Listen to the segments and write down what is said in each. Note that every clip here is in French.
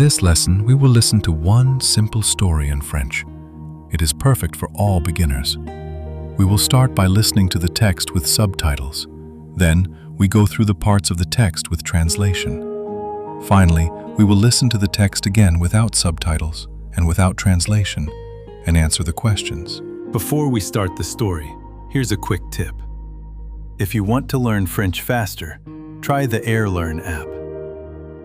this lesson, we will listen to one simple story in French. It is perfect for all beginners. We will start by listening to the text with subtitles. Then, we go through the parts of the text with translation. Finally, we will listen to the text again without subtitles and without translation and answer the questions. Before we start the story, here's a quick tip. If you want to learn French faster, try the AirLearn app.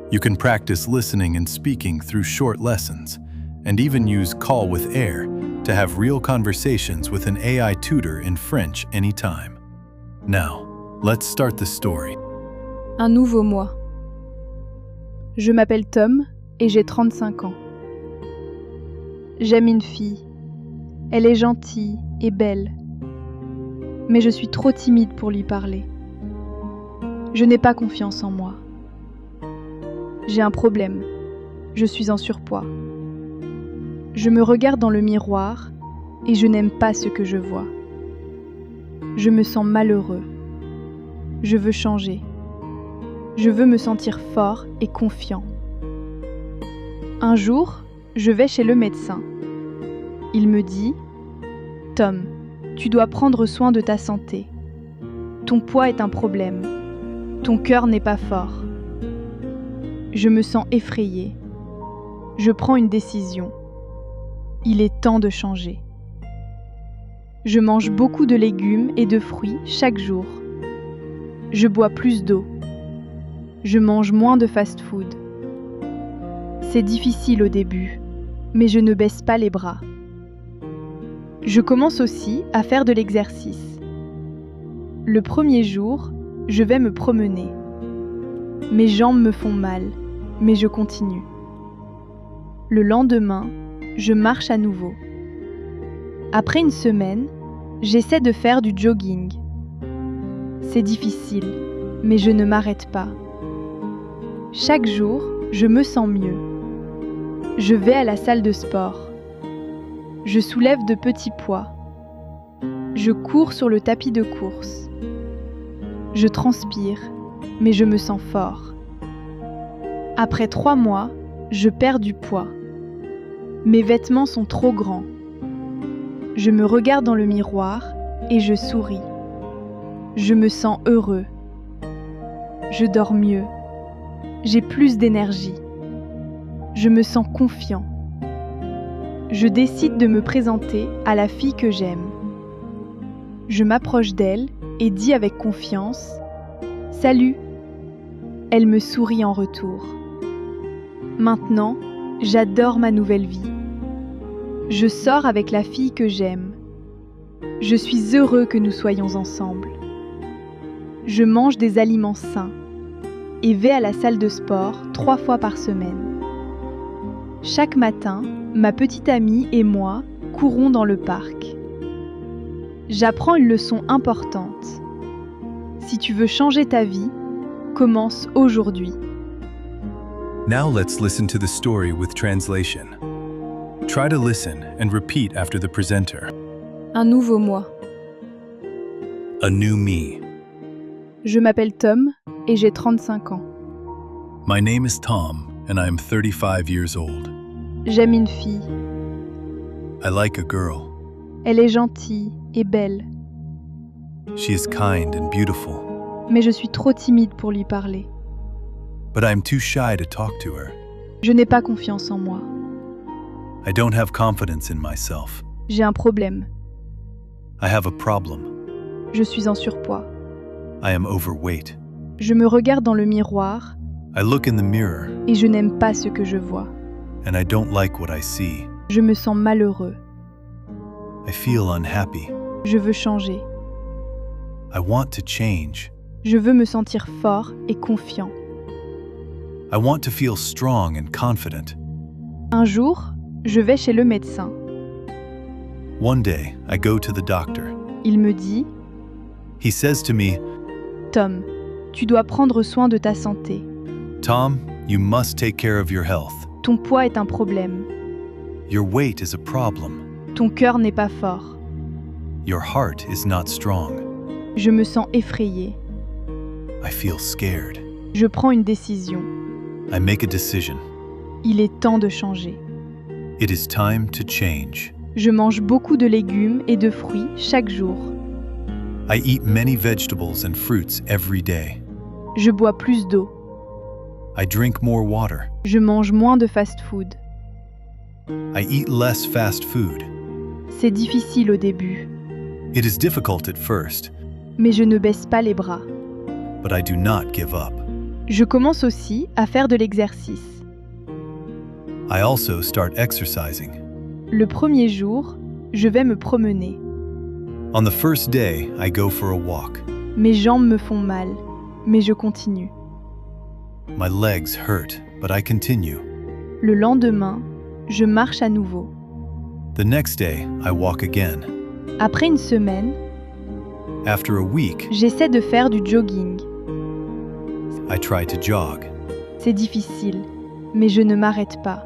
You can practice listening and speaking through short lessons, and even use Call with Air to have real conversations with an AI tutor in French anytime. Now, let's start the story. Un nouveau moi. Je m'appelle Tom et j'ai 35 ans. J'aime une fille. Elle est gentille et belle. Mais je suis trop timide pour lui parler. Je n'ai pas confiance en moi. J'ai un problème. Je suis en surpoids. Je me regarde dans le miroir et je n'aime pas ce que je vois. Je me sens malheureux. Je veux changer. Je veux me sentir fort et confiant. Un jour, je vais chez le médecin. Il me dit « Tom, tu dois prendre soin de ta santé. Ton poids est un problème. Ton cœur n'est pas fort. » Je me sens effrayée. Je prends une décision. Il est temps de changer. Je mange beaucoup de légumes et de fruits chaque jour. Je bois plus d'eau. Je mange moins de fast-food. C'est difficile au début, mais je ne baisse pas les bras. Je commence aussi à faire de l'exercice. Le premier jour, je vais me promener. Mes jambes me font mal, mais je continue. Le lendemain, je marche à nouveau. Après une semaine, j'essaie de faire du jogging. C'est difficile, mais je ne m'arrête pas. Chaque jour, je me sens mieux. Je vais à la salle de sport. Je soulève de petits poids. Je cours sur le tapis de course. Je transpire, mais je me sens fort. Après 3 mois, je perds du poids. Mes vêtements sont trop grands. Je me regarde dans le miroir et je souris. Je me sens heureux. Je dors mieux. J'ai plus d'énergie. Je me sens confiant. Je décide de me présenter à la fille que j'aime. Je m'approche d'elle et dis avec confiance « Salut !» Elle me sourit en retour. Maintenant, j'adore ma nouvelle vie. Je sors avec la fille que j'aime. Je suis heureux que nous soyons ensemble. Je mange des aliments sains et vais à la salle de sport 3 fois par semaine. Chaque matin, ma petite amie et moi courons dans le parc. J'apprends une leçon importante. Si tu veux changer ta vie, commence aujourd'hui. Now let's listen to the story with translation. Try to listen and repeat after the presenter. Un nouveau moi. A new me. Je m'appelle Tom et j'ai 35 ans. My name is Tom and I am 35 years old. J'aime une fille. I like a girl. Elle est gentille et belle. She is kind and beautiful. Mais je suis trop timide pour lui parler. But I am too shy to talk to her. Je n'ai pas confiance en moi. I don't have confidence in myself. J'ai un problème. I have a problem. Je suis en surpoids. I am overweight. Je me regarde dans le miroir I look in the mirror et je n'aime pas ce que je vois. and I don't like what I see. Je me sens malheureux. I feel unhappy. Je veux changer. I want to change. Je veux me sentir fort et confiant. I want to feel strong and confident. Un jour, je vais chez le médecin. One day, I go to the doctor. Il me dit He says to me, « Tom, tu dois prendre soin de ta santé. Tom, you must take care of your health. Ton poids est un problème. Your weight is a problem. Ton cœur n'est pas fort. Your heart is not strong. Je me sens effrayée. I feel scared. Je prends une décision. I make a decision. Il est temps de changer. It is time to change. Je mange beaucoup de légumes et de fruits chaque jour. I eat many vegetables and fruits every day. Je bois plus d'eau. I drink more water. Je mange moins de fast-food. I eat less fast food. C'est difficile au début, It is difficult at first, mais je ne baisse pas les bras. but I do not give up. Je commence aussi à faire de l'exercice. I also start exercising. Le premier jour, je vais me promener. On the first day, I go for a walk. Mes jambes me font mal, mais je continue. My legs hurt, but I continue. Le lendemain, je marche à nouveau. The next day, I walk again. Après une semaine, After a week, j'essaie de faire du jogging. I try to jog. C'est difficile, mais je ne m'arrête pas.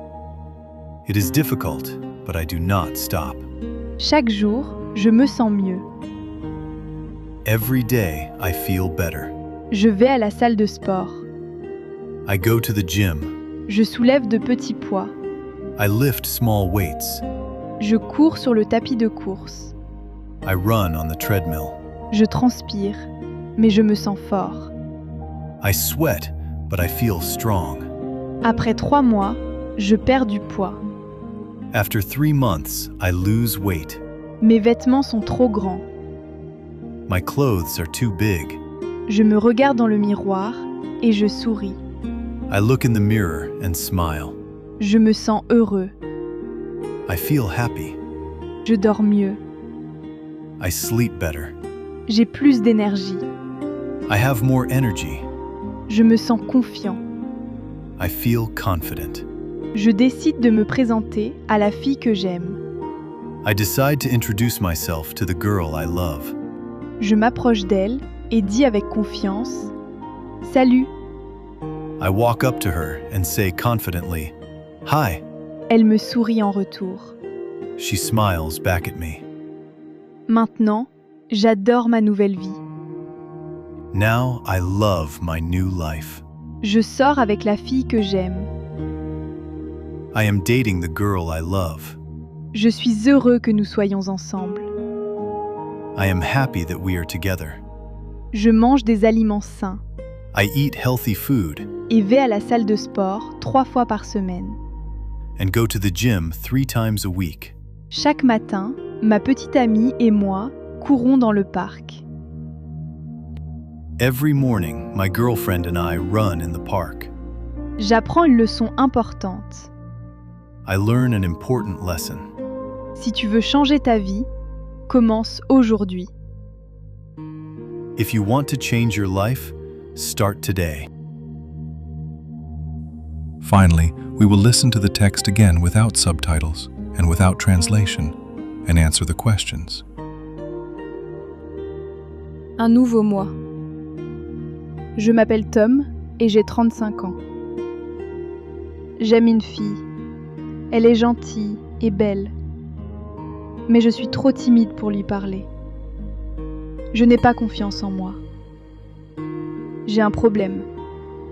It is difficult, but I do not stop. Chaque jour, je me sens mieux. Every day, I feel better. Je vais à la salle de sport. I go to the gym. Je soulève de petits poids. I lift small weights. Je cours sur le tapis de course. I run on the treadmill. Je transpire, mais je me sens fort. I sweat, but I feel strong. Après 3 mois, je perds du poids. After 3 months, I lose weight. Mes vêtements sont trop grands. My clothes are too big. Je me regarde dans le miroir et je souris. I look in the mirror and smile. Je me sens heureux. I feel happy. Je dors mieux. I sleep better. J'ai plus d'énergie. I have more energy. Je me sens confiant. I feel confident. Je décide de me présenter à la fille que j'aime. I decide to introduce myself to the girl I love. Je m'approche d'elle et dis avec confiance « Salut !» I walk up to her and say confidently, "Hi." Elle me sourit en retour. She smiles back at me. Maintenant, j'adore ma nouvelle vie. Now I love my new life. Je sors avec la fille que j'aime. I am dating the girl I love. Je suis heureux que nous soyons ensemble. I am happy that we are together. Je mange des aliments sains I eat healthy food et vais à la salle de sport 3 fois par semaine. and go to the gym 3 times a week. Chaque matin, ma petite amie et moi courons dans le parc. Every morning, my girlfriend and I run in the park. J'apprends une leçon importante. I learn an important lesson. Si tu veux changer ta vie, commence aujourd'hui. If you want to change your life, start today. Finally, we will listen to the text again without subtitles and without translation and answer the questions. Un nouveau moi. Je m'appelle Tom et j'ai 35 ans. J'aime une fille. Elle est gentille et belle. Mais je suis trop timide pour lui parler. Je n'ai pas confiance en moi. J'ai un problème.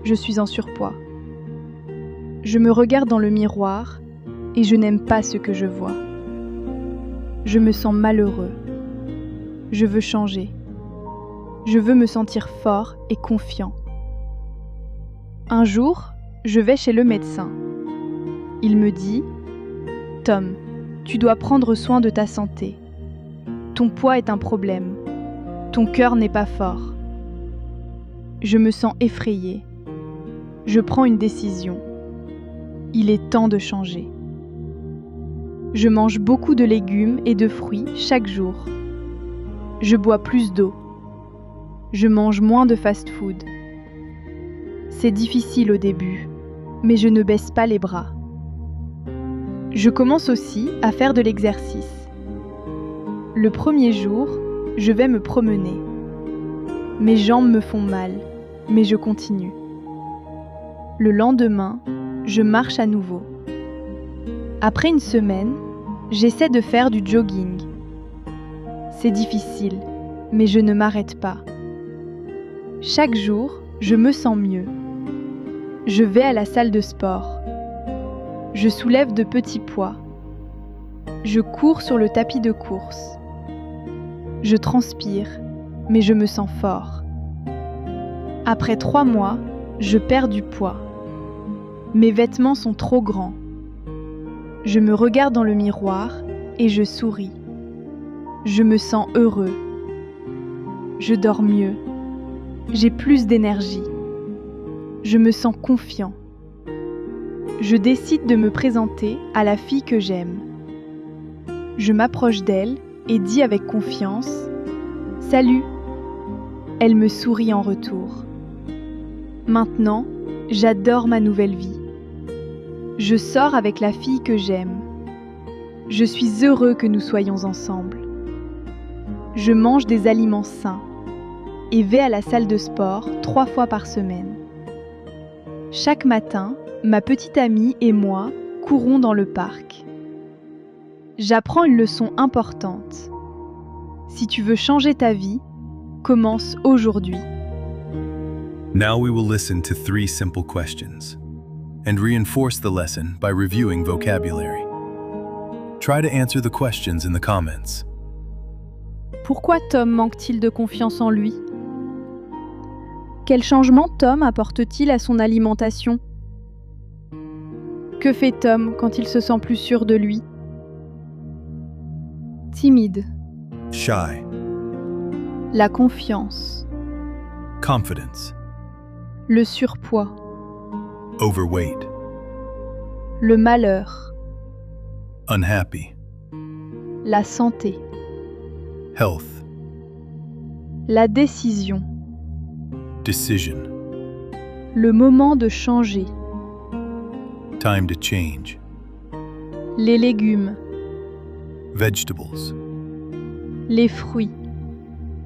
Je suis en surpoids. Je me regarde dans le miroir et je n'aime pas ce que je vois. Je me sens malheureux. Je veux changer. Je veux me sentir fort et confiant. Un jour, je vais chez le médecin. Il me dit « Tom, tu dois prendre soin de ta santé. Ton poids est un problème. Ton cœur n'est pas fort. » Je me sens effrayée. Je prends une décision. Il est temps de changer. Je mange beaucoup de légumes et de fruits chaque jour. Je bois plus d'eau. Je mange moins de fast-food. C'est difficile au début, mais je ne baisse pas les bras. Je commence aussi à faire de l'exercice. Le premier jour, je vais me promener. Mes jambes me font mal, mais je continue. Le lendemain, je marche à nouveau. Après une semaine, j'essaie de faire du jogging. C'est difficile, mais je ne m'arrête pas. Chaque jour, je me sens mieux. Je vais à la salle de sport. Je soulève de petits poids. Je cours sur le tapis de course. Je transpire, mais je me sens fort. Après 3 mois, je perds du poids. Mes vêtements sont trop grands. Je me regarde dans le miroir et je souris. Je me sens heureux. Je dors mieux. J'ai plus d'énergie. Je me sens confiant. Je décide de me présenter à la fille que j'aime. Je m'approche d'elle et dis avec confiance « Salut !» Elle me sourit en retour. Maintenant, j'adore ma nouvelle vie. Je sors avec la fille que j'aime. Je suis heureux que nous soyons ensemble. Je mange des aliments sains et vais à la salle de sport 3 fois par semaine. Chaque matin, ma petite amie et moi courons dans le parc. J'apprends une leçon importante. Si tu veux changer ta vie, commence aujourd'hui. Now we will listen to 3 simple questions and reinforce the lesson by reviewing vocabulary. Try to answer the questions in the comments. Pourquoi Tom manque-t-il de confiance en lui ? Quel changement Tom apporte-t-il à son alimentation ? Que fait Tom quand il se sent plus sûr de lui ? Timide. Shy. La confiance. Confidence. Le surpoids. Overweight. Le malheur. Unhappy. La santé. Health. La décision. Decision. Le moment de changer. Time to change. Les légumes. Vegetables. Les fruits.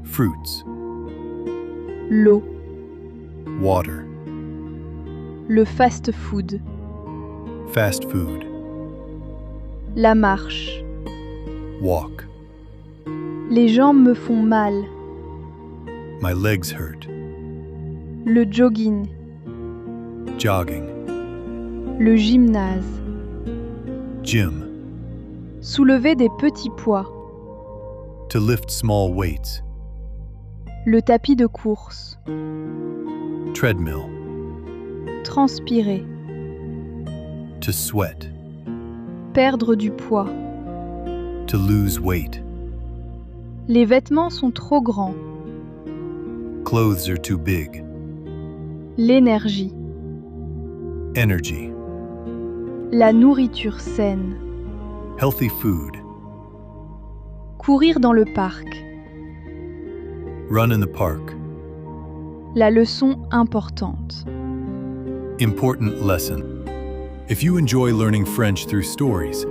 Fruits. L'eau. Water. Le fast-food. Fast food. La marche. Walk. Les jambes me font mal. My legs hurt. Le jogging. Jogging. Le gymnase. Gym. Soulever des petits poids. To lift small weights. Le tapis de course. Treadmill. Transpirer. To sweat. Perdre du poids. To lose weight. Les vêtements sont trop grands. Clothes are too big. L'énergie. Energy. La nourriture saine. Healthy food. Courir dans le parc. Run in the park. La leçon importante. Important lesson. If you enjoy learning French through stories,